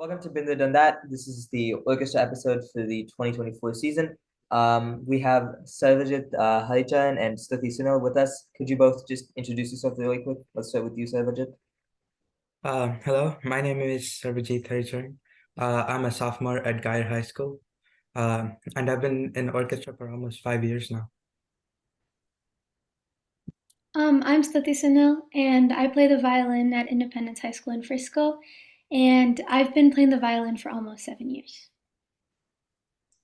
Welcome to Been There Done That. This is the Orchestra episode for the 2024 season. We have Sarvajit Harichan and Stuti Sunil with us. Could you both just introduce yourself really quick? Let's start with you, Sarvajit. Hello, my name is Sarvajit Harichan. I'm a sophomore at High School, and I've been in orchestra for almost 5 years now. I'm Stuti Sunil, and I play the violin at Independence High School in Frisco, and I've been playing the violin for almost 7 years.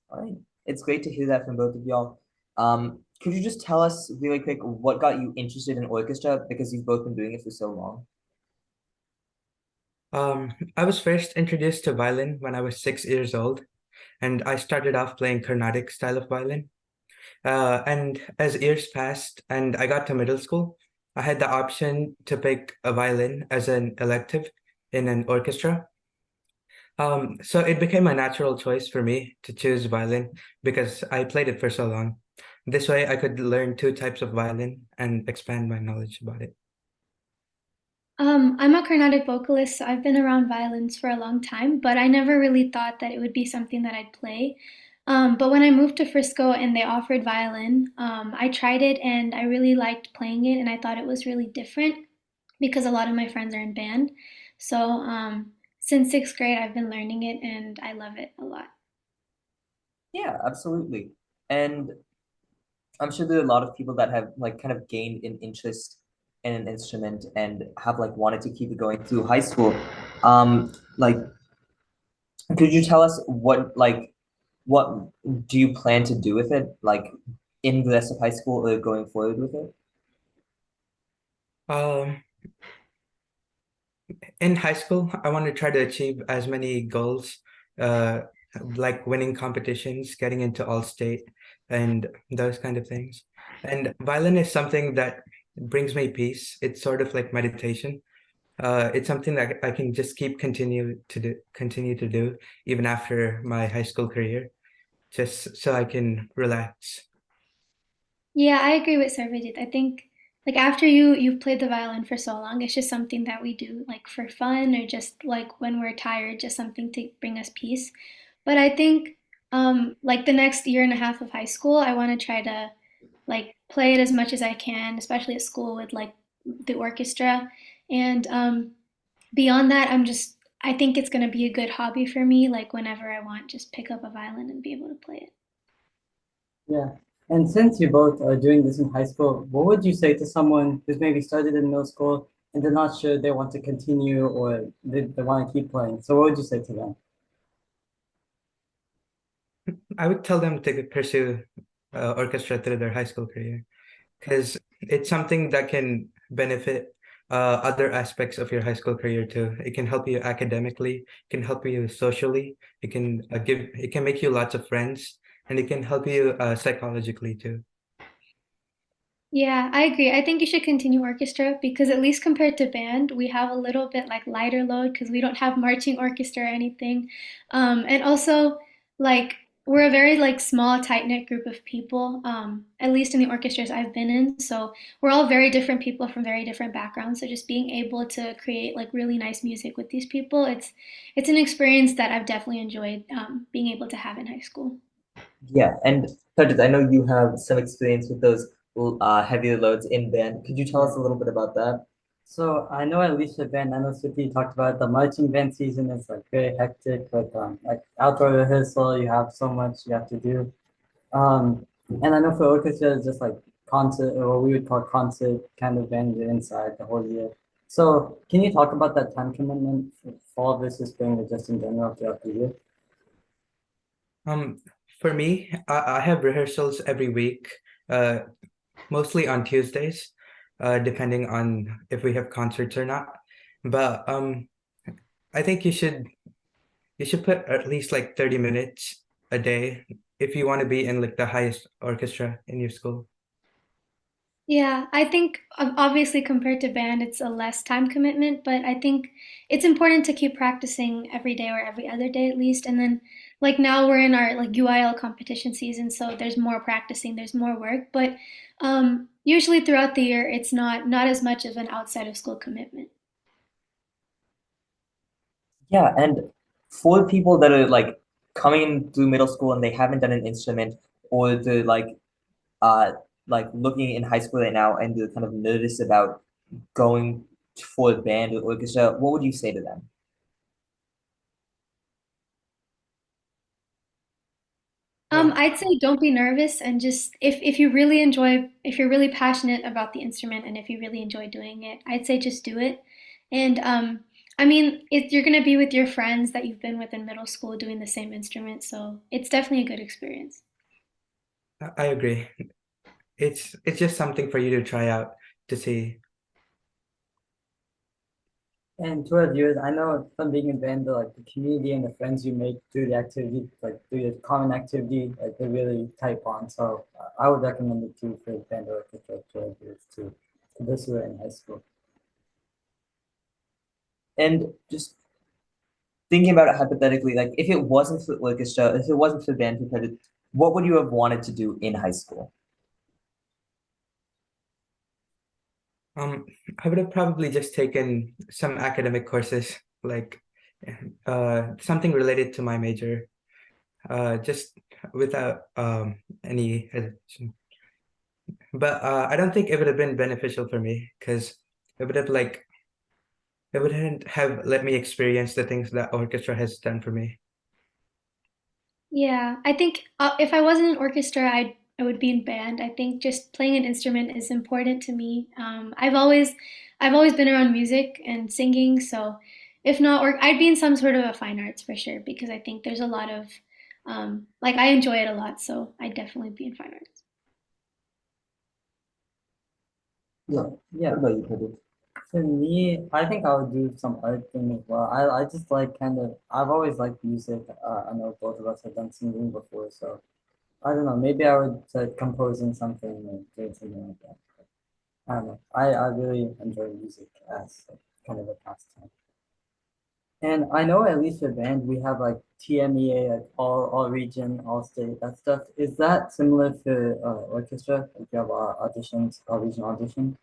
All right. It's great to hear that from both of y'all. Could you just tell us really quick what got you interested in orchestra because you've both been doing it for so long? I was first introduced to violin when I was 6 years old, and I started off playing Carnatic style of violin. And as years passed and I got to middle school, I had the option to pick a violin as an elective in an orchestra. So it became a natural choice for me to choose violin because I played it for so long. This way I could learn two types of violin and expand my knowledge about it. I'm a Carnatic vocalist, so I've been around violins for a long time, but I never really thought that it would be something that I'd play. But when I moved to Frisco and they offered violin, I tried it and I really liked playing it, and I thought it was really different because a lot of my friends are in band. So since sixth grade, I've been learning it and I love it a lot. Yeah, absolutely. And I'm sure there are a lot of people that have like kind of gained an interest in an instrument and have like wanted to keep it going through high school. Like, could you tell us what do you plan to do with it, like in the rest of high school or going forward with it? Um, in high school, I want to try to achieve as many goals, uh, like winning competitions, getting into all state, and those kind of things. And violin is something that brings me peace. It's sort of like meditation. It's something that I can just continue to do even after my high school career, just so I can relax. Yeah, I agree with Sarvajit. I think like after you've played the violin for so long, it's just something that we do like for fun or just like when we're tired, just something to bring us peace. But I think like the next year and a half of high school, I want to try to like play it as much as I can, especially at school with like the orchestra. And beyond that, I think it's going to be a good hobby for me, like whenever I want, just pick up a violin and be able to play it. Yeah. And since you both are doing this in high school, what would you say to someone who's maybe started in middle school and they're not sure they want to continue or they want to keep playing? So what would you say to them? I would tell them to pursue orchestra through their high school career because it's something that can benefit other aspects of your high school career too. It can help you academically, it can help you socially, it can make you lots of friends, and it can help you psychologically too. Yeah, I agree. I think you should continue orchestra because at least compared to band, we have a little bit like lighter load because we don't have marching orchestra or anything. And also like we're a very like small, tight-knit group of people, at least in the orchestras I've been in. So we're all very different people from very different backgrounds. So just being able to create like really nice music with these people, it's an experience that I've definitely enjoyed being able to have in high school. Yeah, and Sajid, I know you have some experience with those heavier loads in band. Could you tell us a little bit about that? So I know at least with band, I know Suti talked about the marching band season is like very hectic, like outdoor rehearsal, you have so much you have to do. And I know for orchestra, it's just like concert, or what we would call concert kind of band you're inside the whole year. So can you talk about that time commitment for fall versus spring or just in general throughout the year? Um, for me, I have rehearsals every week, uh, mostly on Tuesdays, depending on if we have concerts or not. But I think you should put at least like 30 minutes a day if you want to be in like the highest orchestra in your school. Yeah, I think obviously compared to band, it's a less time commitment, but I think it's important to keep practicing every day or every other day at least. And then like now we're in our like UIL competition season, so there's more practicing, there's more work, but usually throughout the year it's not as much of an outside of school commitment. Yeah, and for people that are like coming through middle school and they haven't done an instrument, or they're uh like looking in high school right now and they're kind of nervous about going for a band or orchestra, what would you say to them? Well, I'd say don't be nervous and just if you really enjoy if you're really passionate about the instrument and if you really enjoy doing it, I'd say just do it. And I mean, you're gonna be with your friends that you've been with in middle school doing the same instrument, so it's definitely a good experience. I agree. It's just something for you to try out to see. And towards yours, I know from being in band, like the community and the friends you make through the activity, like through your common activity, like they're really tight bond. So I would recommend it too for band or orchestra towards yours too. For those who are in high school. And just thinking about it hypothetically, like if it wasn't for orchestra, if it wasn't for band prepared, what would you have wanted to do in high school? Um, I would have probably just taken some academic courses, like something related to my major, just without any hesitation. But I don't think it would have been beneficial for me because it would have like it wouldn't have let me experience the things that orchestra has done for me. Yeah, I think if I wasn't in orchestra, I would be in band. I think just playing an instrument is important to me. I've always been around music and singing, so if not, or I'd be in some sort of a fine arts for sure because I think there's a lot of like I enjoy it a lot, so I'd definitely be in fine arts. Yeah, yeah, but you could have. For me, I think I would do some art thing as well. I just like kind of, I've always liked music. I know both of us have done singing before, so I don't know. Maybe I would start composing something or doing something like that. I don't know. I really enjoy music as like, kind of a pastime. And I know at least for band, we have like TMEA, like all region, all state, that stuff. Is that similar for orchestra? Like you have auditions, all region audition?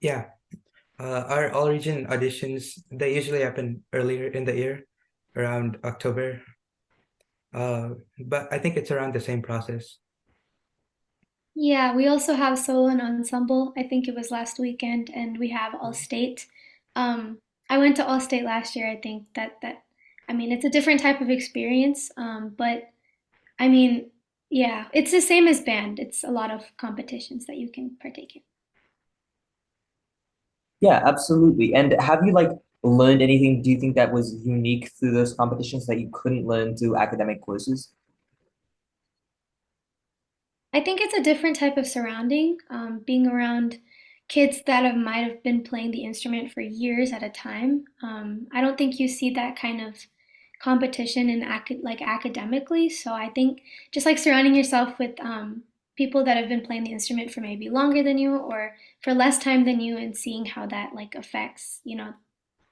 Yeah, our all region auditions they usually happen earlier in the year, around October. But I think it's around the same process. Yeah, we also have solo and ensemble. I think it was last weekend, and we have all state. I went to all state last year. I think that I mean it's a different type of experience, but I mean, yeah, it's the same as band. It's a lot of competitions that you can partake in. Yeah, absolutely. And have you like learned anything, do you think that was unique through those competitions that you couldn't learn through academic courses? I think it's a different type of surrounding, being around kids that have might have been playing the instrument for years at a time. I don't think you see that kind of competition in like academically. So I think just like surrounding yourself with people that have been playing the instrument for maybe longer than you or for less time than you, and seeing how that like affects,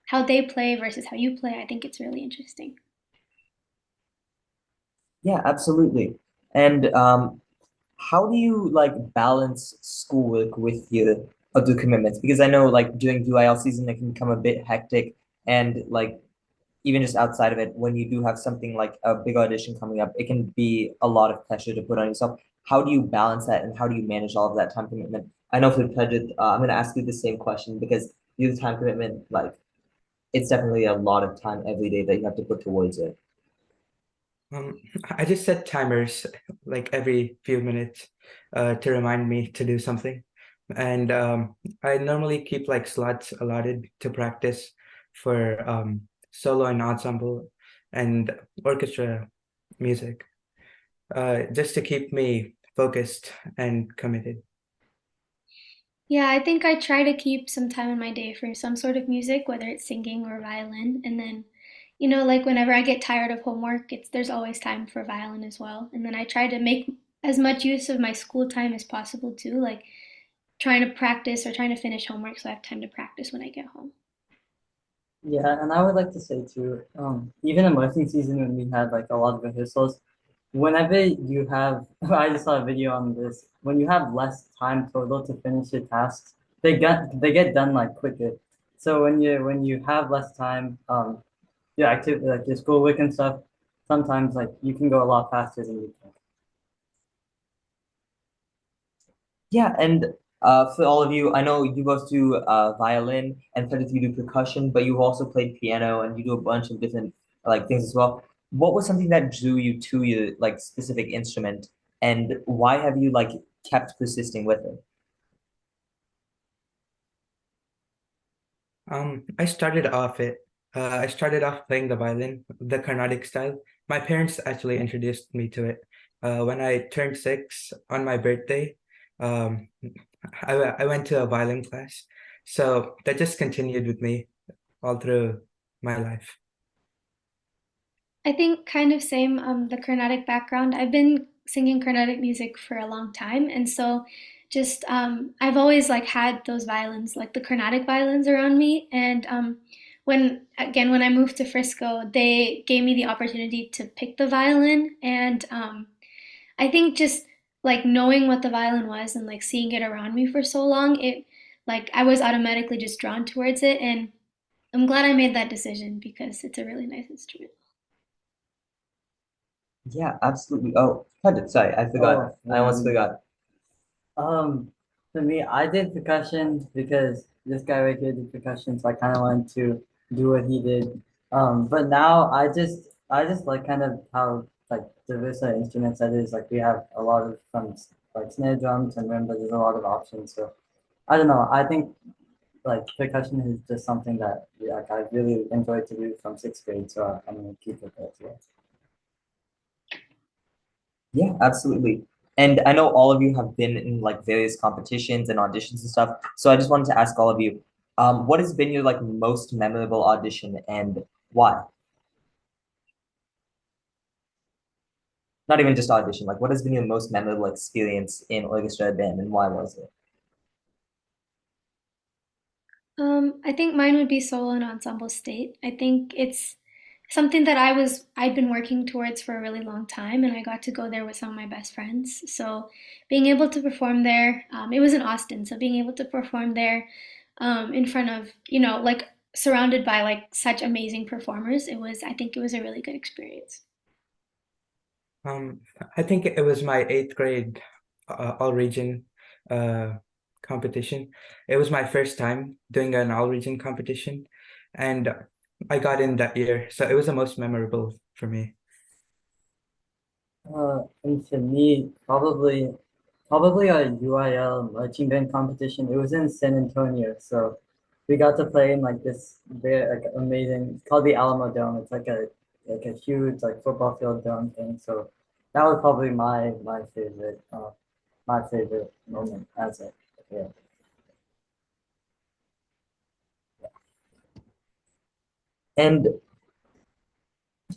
how they play versus how you play. I think it's really interesting. Yeah, absolutely. And how do you like balance schoolwork with your other commitments? Because I know like during DIL season it can become a bit hectic, and like even just outside of it, when you do have something like a big audition coming up, it can be a lot of pressure to put on yourself. How do you balance that and how do you manage all of that time commitment? I know for Pejit, I'm going to ask you the same question because your time commitment, like it's definitely a lot of time every day that you have to put towards it. Um, I just set timers like every few minutes to remind me to do something. And I normally keep like slots allotted to practice for solo and ensemble and orchestra music, just to keep me focused and committed. Yeah, I think I try to keep some time in my day for some sort of music, whether it's singing or violin. And then, like whenever I get tired of homework, there's always time for violin as well. And then I try to make as much use of my school time as possible too, like trying to practice or trying to finish homework so I have time to practice when I get home. Yeah, and I would like to say too, even in marching season when we had like a lot of rehearsals, whenever you have, I just saw a video on this, when you have less time total to finish your tasks, they get done like quicker. So when you have less time, your activity, like your schoolwork and stuff, sometimes like you can go a lot faster than you think. Yeah, and for all of you, I know you both do violin, and Frederick, you do percussion, but you've also played piano and you do a bunch of different like things as well. What was something that drew you to your like specific instrument, and why have you like kept persisting with it? I started off playing the violin, the Carnatic style. My parents actually introduced me to it. When I turned 6 on my birthday, um, I went to a violin class. So that just continued with me all through my life. I think kind of same the Carnatic background. I've been singing Carnatic music for a long time, and so just I've always like had those violins, like the Carnatic violins around me. And when I moved to Frisco, they gave me the opportunity to pick the violin, and I think just like knowing what the violin was and like seeing it around me for so long, it like I was automatically just drawn towards it, and I'm glad I made that decision because it's a really nice instrument. Yeah, absolutely. Oh, Frederick, sorry, I forgot. Oh, I almost yeah. forgot. For me, I did percussion because this guy right here did percussion, so I kind of wanted to do what he did. But now I just like kind of how like diverse our instruments that is. Like we have a lot of like snare drums and marimba. There's a lot of options. So I don't know. I think like percussion is just something that yeah, like, I really enjoyed to do from sixth grade. So I'm gonna keep it there too. Yeah, absolutely. And I know all of you have been in like various competitions and auditions and stuff. So I just wanted to ask all of you, what has been your like most memorable audition and why? Not even just audition, like what has been your most memorable experience in orchestra band and why was it? I think mine would be solo and ensemble state. I think it's something that I'd been working towards for a really long time, and I got to go there with some of my best friends. So being able to perform there, it was in Austin, so being able to perform there in front of, like surrounded by like such amazing performers, I think it was a really good experience. Um, I think it was my eighth grade all region uh, competition. It was my first time doing an all region competition, and I got in that year, so it was the most memorable for me. And for me, probably a UIL marching band competition. It was in San Antonio, so we got to play in like this very like amazing. It's called the Alamo Dome. It's like a huge like football field dome thing. So that was probably my favorite moment as a kid. And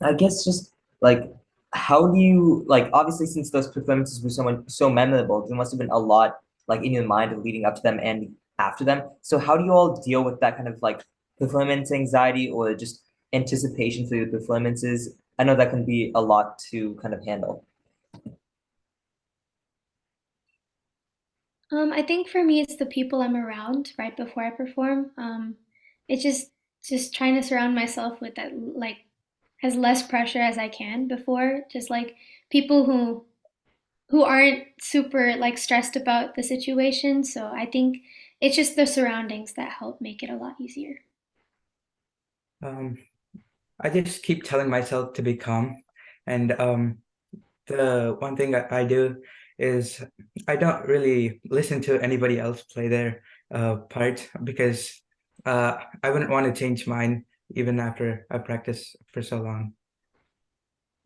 I guess just like how do you like obviously since those performances were so memorable, there must have been a lot like in your mind leading up to them and after them. So how do you all deal with that kind of like performance anxiety or just anticipation for your performances? I know that can be a lot to kind of handle. I think for me, it's the people I'm around right before I perform. It's just trying to surround myself with that like as less pressure as I can before, just like people who aren't super like stressed about the situation. So I think it's just the surroundings that help make it a lot easier. Um, I just keep telling myself to be calm, and the one thing I do is I don't really listen to anybody else play their part because I wouldn't want to change mine even after I practice for so long.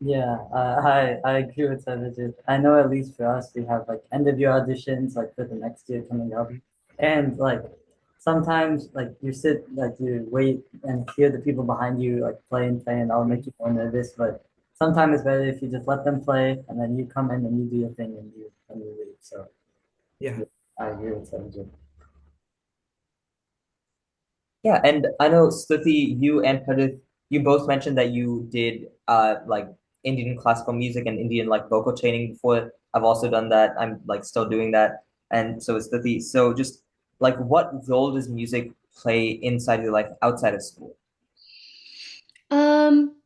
Yeah, I agree with Savage. I know at least for us, we have like end of year auditions like for the next year coming up, and like sometimes like you sit like you wait and hear the people behind you like play and that'll make you more nervous. But sometimes it's better if you just let them play and then you come in and you do your thing and you leave. So Yeah. yeah, I agree with Savage. Yeah, and I know Stuti, you and Padith, you both mentioned that you did like Indian classical music and Indian like vocal training before. I've also done that. I'm like still doing that. And so is Stuti. So just like what role does music play inside your life outside of school? Um,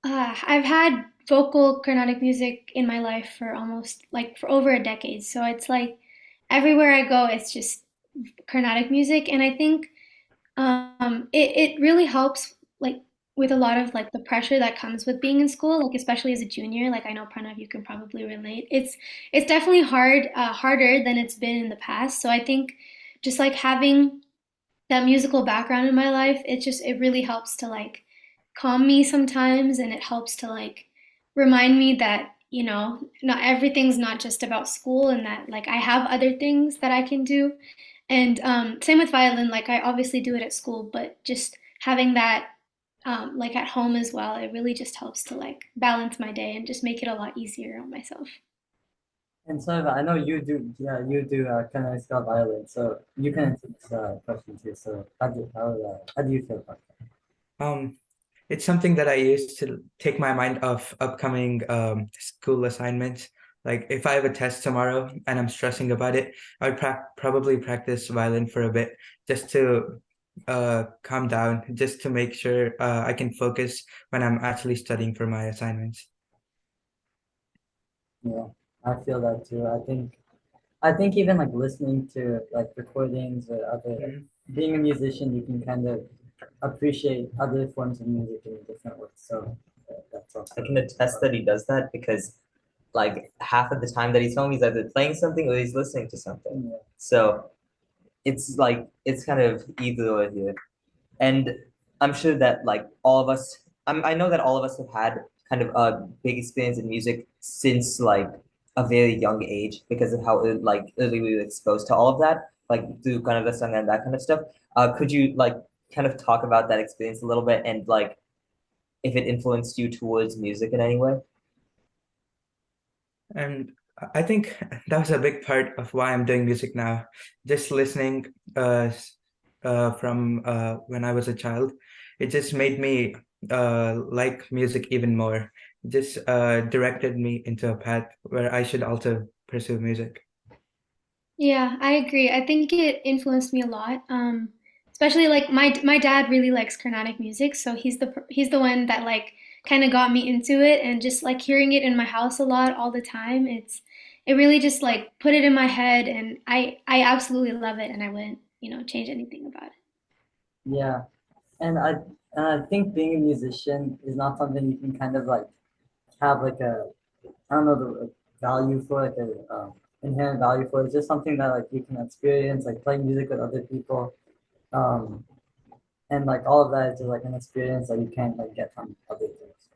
I've had vocal Carnatic music in my life for almost like for over a decade. So it's like everywhere I go, it's just Carnatic music. And I think it really helps like with a lot of like the pressure that comes with being in school, like especially as a junior. Like I know Pranav, you can probably relate. It's definitely harder than it's been in the past. So I think just like having that musical background in my life, it really helps to like calm me sometimes, and it helps to like remind me that, not everything's not just about school, and that like I have other things that I can do. And same with violin, like I obviously do it at school, but just having that like at home as well, it really just helps to like balance my day and just make it a lot easier on myself. And so I know you do, yeah, you do kind of style violin, so you can answer this question too. So how do you feel about Um, it's something that I use to take my mind off upcoming school assignments. Like if I have a test tomorrow and I'm stressing about it, I would probably practice violin for a bit just to calm down, just to make sure I can focus when I'm actually studying for my assignments. that? Yeah, I feel that too. I think even like listening to like recordings or other like, Mhm. being a musician, you can kind of appreciate other forms of music in a different way. So that's I also can attest that he does that because like half of the time that he's home, he's either playing something or he's listening to something. yeah. So it's like it's kind of either or here. And I'm sure that like all of us, I know that all of us have had kind of a big experience in music since like a very young age because of how like early we were exposed to all of that, like through kind of the song and that kind of stuff. Could you like kind of talk about that experience a little bit and like if it influenced you towards music in any way? And I think that was a big part of why I'm doing music now. Just listening from when I was a child, it just made me like music even more. Just directed me into a path where I should also pursue music. Yeah, I agree. I think it influenced me a lot. Especially like my dad really likes Carnatic music, so he's the one that like kind of got me into it, and just like hearing it in my house a lot all the time, it really just like put it in my head, and I absolutely love it, and I wouldn't, change anything about it. Yeah, and I think being a musician is not something you can kind of like have like a I don't know the value for like a inherent value for. It's just something that like you can experience like playing music with other people. Um, and like all of that is just like an experience that you can't like get from other things.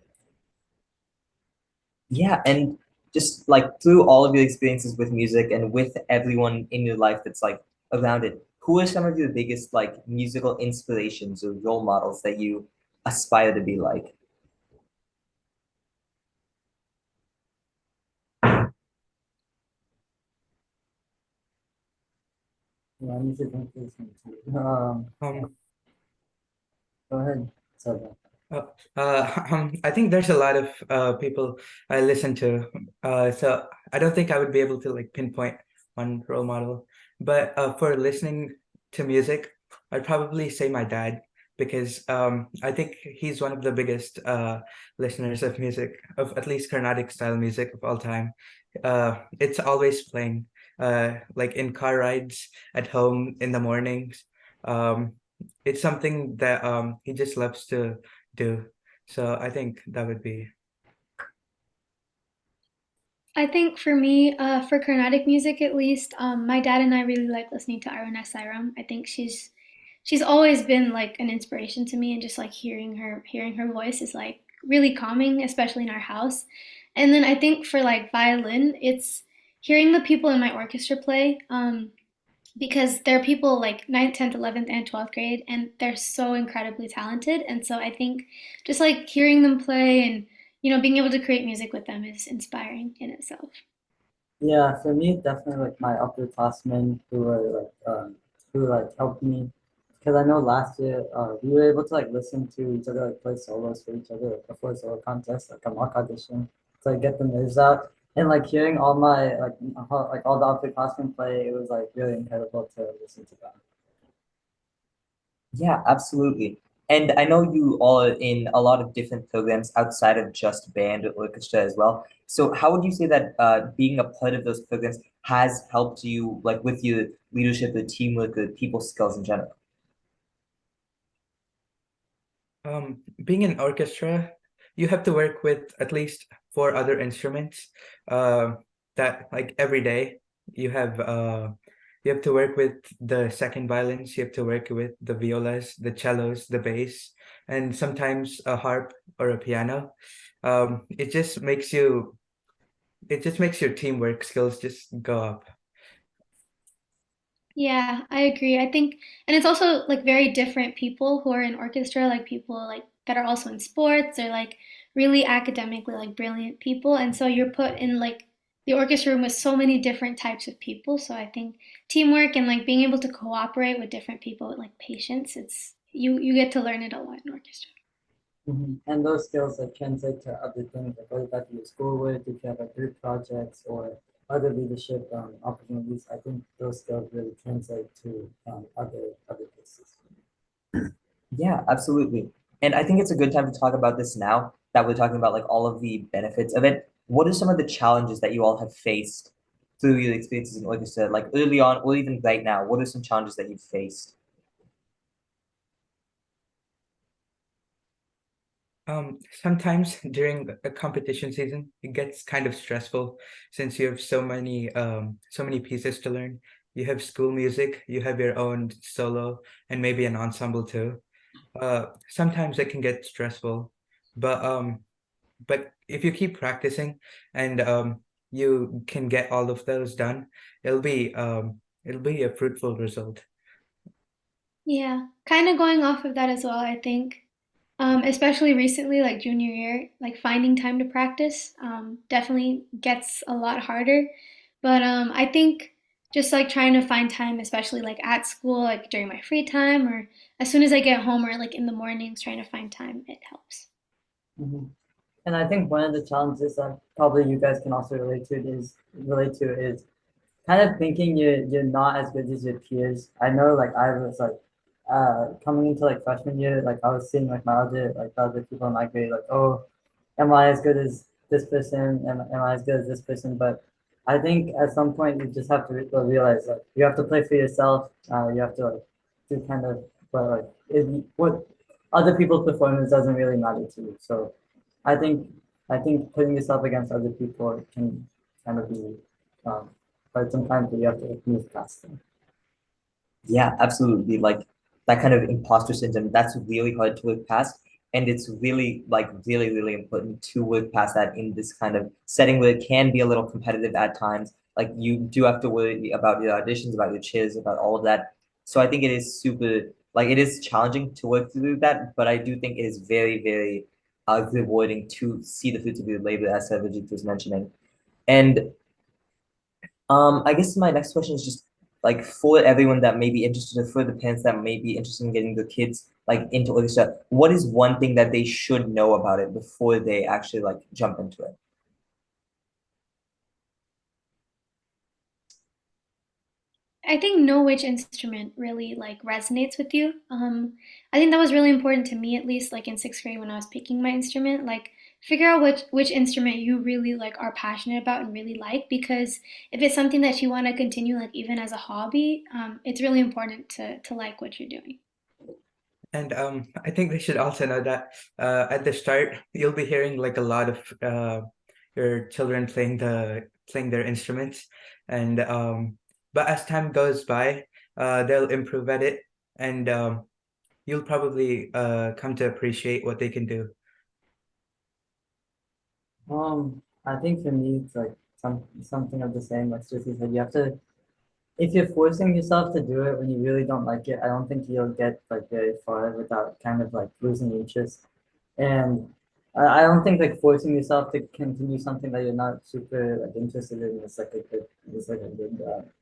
Yeah, and just like through all of your experiences with music and with everyone in your life that's like around it, who are some of your biggest like musical inspirations or role models that you aspire to be like? Yeah, I need to think this one too. Um, Go ahead. So Uh, I think there's a lot of people I listen to, so I don't think I would be able to like pinpoint one role model. But for listening to music, I'd probably say my dad because I think he's one of the biggest listeners of music, of at least Carnatic style music of all time. It's always playing, like in car rides, at home in the mornings. Um, it's something that he just loves to do. So I think that would be. I think for me, for Carnatic music at least, my dad and I really like listening to Aruna Sairam. I think she's always been like an inspiration to me, and just like hearing her voice is like really calming, especially in our house. And then I think for like violin, it's hearing the people in my orchestra play. Because there are people like ninth, 10th, 11th, and 12th grade, and they're so incredibly talented. And so I think just like hearing them play and, being able to create music with them is inspiring in itself. yeah, for me, definitely like my upperclassmen who helped me because I know last year we were able to like listen to each other like play solos for each other like, before solo contest like a mock audition to like get the nerves out and like hearing all my like all the upperclassmen play it was like really incredible to listen to them. Yeah, absolutely. And I know you all are in a lot of different programs outside of just band or orchestra as well. So how would you say that being a part of those programs has helped you, like with your leadership, the teamwork, the people skills in general? Being in orchestra, you have to work with at least four other instruments. Uh, that like every day you have to work with the second violins, you have to work with the violas, the cellos, the bass, and sometimes a harp or a piano. It just makes your teamwork skills just go up. Yeah, I agree. I think, and it's also like very different people who are in orchestra, like people like that are also in sports or like really academically like brilliant people. And so you're put in like the orchestra room with so many different types of people. So I think teamwork and like being able to cooperate with different people with like patience, it's you get to learn it a lot in orchestra. And those skills that translate to other things, like whether that be your schoolwork, if you have like group projects or other leadership opportunities, I think those skills really translate to other places. Yeah, absolutely. And I think it's a good time to talk about this now that we're talking about like all of the benefits of it. What are some of the challenges that you all have faced through your experiences in orchestra, like early on or even right now? What are some challenges that you've faced? Sometimes during a competition season, it gets kind of stressful since you have so many pieces to learn. You have school music, you have your own solo, and maybe an ensemble too. Sometimes it can get stressful, but if you keep practicing and you can get all of those done, it'll be a fruitful result. Yeah, kind of going off of that as well, I think, especially recently, like junior year, like finding time to practice, definitely gets a lot harder. But I think just like trying to find time, especially like at school, like during my free time or as soon as I get home or like in the mornings, trying to find time, it helps. Mhm. And I think one of the challenges that probably you guys can also relate to is kind of thinking you're not as good as your peers. I know like I was like coming into like freshman year, like I was seeing like my other like the other people in my grade like, oh, am I as good as this person? Am I as good as this person? But I think at some point you just have to realize like you have to play for yourself. You have to like do kind of what other people's performance doesn't really matter to you. So I think I think putting yourself against other people can kind of be um, quite some time, but you have to move past them. Yeah, absolutely. Like that kind of imposter syndrome, that's really hard to work past. And it's really like really important to work past that in this kind of setting where it can be a little competitive at times. Like you do have to worry about your auditions, about your cheers, about all of that. So I think it is super like it is challenging to work through that, but I do think it is very rewarding to see the fruits of your labor, as Sarvajit was mentioning. And I guess my next question is just like for everyone that may be interested, or for the parents that may be interested in getting their kids like into orchestra, what is one thing that they should know about it before they actually like jump into it? I think know which instrument really like resonates with you. I think that was really important to me, at least like in sixth grade when I was picking my instrument. Like figure out which instrument you really like are passionate about and really like, because if it's something that you want to continue like even as a hobby, it's really important to like what you're doing. And I think they should also know that at the start you'll be hearing like a lot of your children playing their instruments, and but as time goes by, they'll improve at it, and you'll probably come to appreciate what they can do. I think for me it's like something of the same. Like Jesse said, you have to if you're forcing yourself to do it when you really don't like it, I don't think you'll get like very far without kind of like losing interest. And I don't think like forcing yourself to continue something that you're not super like interested in is like a good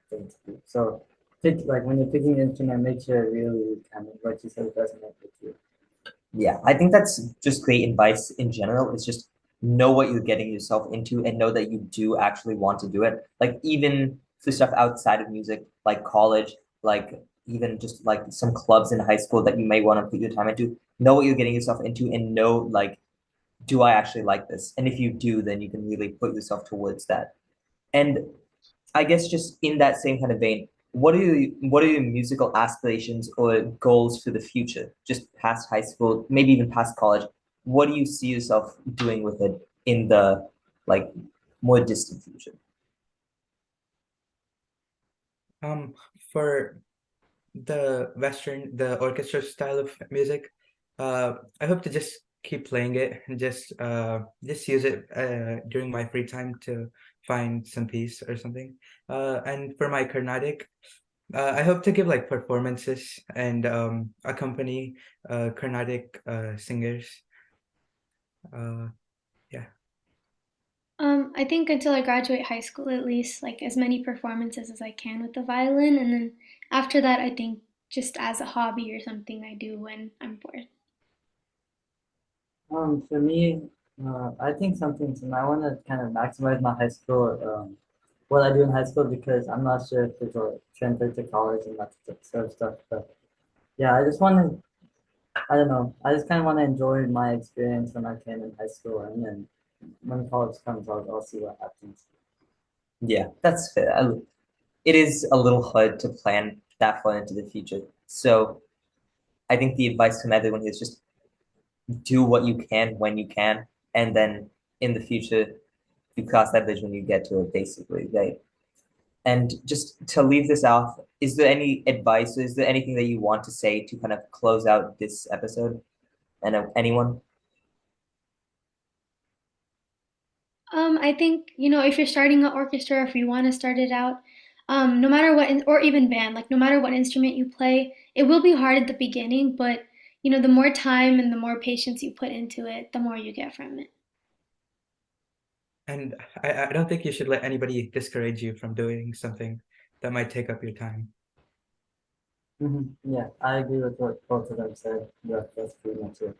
thing to do. So pick like when you're picking an instrument, make sure it really kind of like you said it resonates with you. Yeah, I think that's just great advice in general. It's just know what you're getting yourself into and know that you do actually want to do it. Like even for stuff outside of music, like college, like even just like some clubs in high school that you may want to put your time into. Know what you're getting yourself into and know like, do I actually like this? And if you do, then you can really put yourself towards that. And I guess just in that same kind of vein, what are your musical aspirations or goals for the future? Just past high school, maybe even past college. What do you see yourself doing with it in the like more distant future? Um, for the orchestra style of music, I hope to just keep playing it and just use it during my free time to find some peace or something. And for my Carnatic, I hope to give like performances and accompany Carnatic singers. Uh, yeah. I think until I graduate high school, at least, like as many performances as I can with the violin, and then after that, I think just as a hobby or something I do when I'm bored. For me, I think I want to kind of maximize my high school, what I do in high school because I'm not sure if there's a transfer to college and that sort of stuff. But yeah, I just want to, I don't know, I just kind of want to enjoy my experience when I can in high school, and then when college comes, I'll see what happens. Yeah, that's fair. It is a little hard to plan that far into the future. So I think the advice from everyone is just do what you can when you can, and then in the future, you cross that bridge when you get to it, basically, right? And just to leave this out, is there any advice or is there anything that you want to say to kind of close out this episode? And anyone? I think, if you're starting an orchestra, or if you want to start it out, no matter what, or even band, like no matter what instrument you play, it will be hard at the beginning, but the more time and the more patience you put into it, the more you get from it. And I don't think you should let anybody discourage you from doing something that might take up your time. Yeah, I agree with what both of them said. Yeah, that's pretty much it.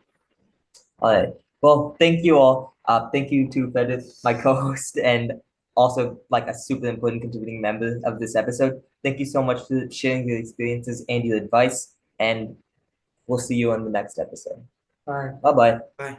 All right. Well, thank you all. Thank you to Frederick, my co-host, and also like a super important contributing member of this episode. Thank you so much for sharing your experiences and your advice, and we'll see you on the next episode. Bye. Bye bye. Bye.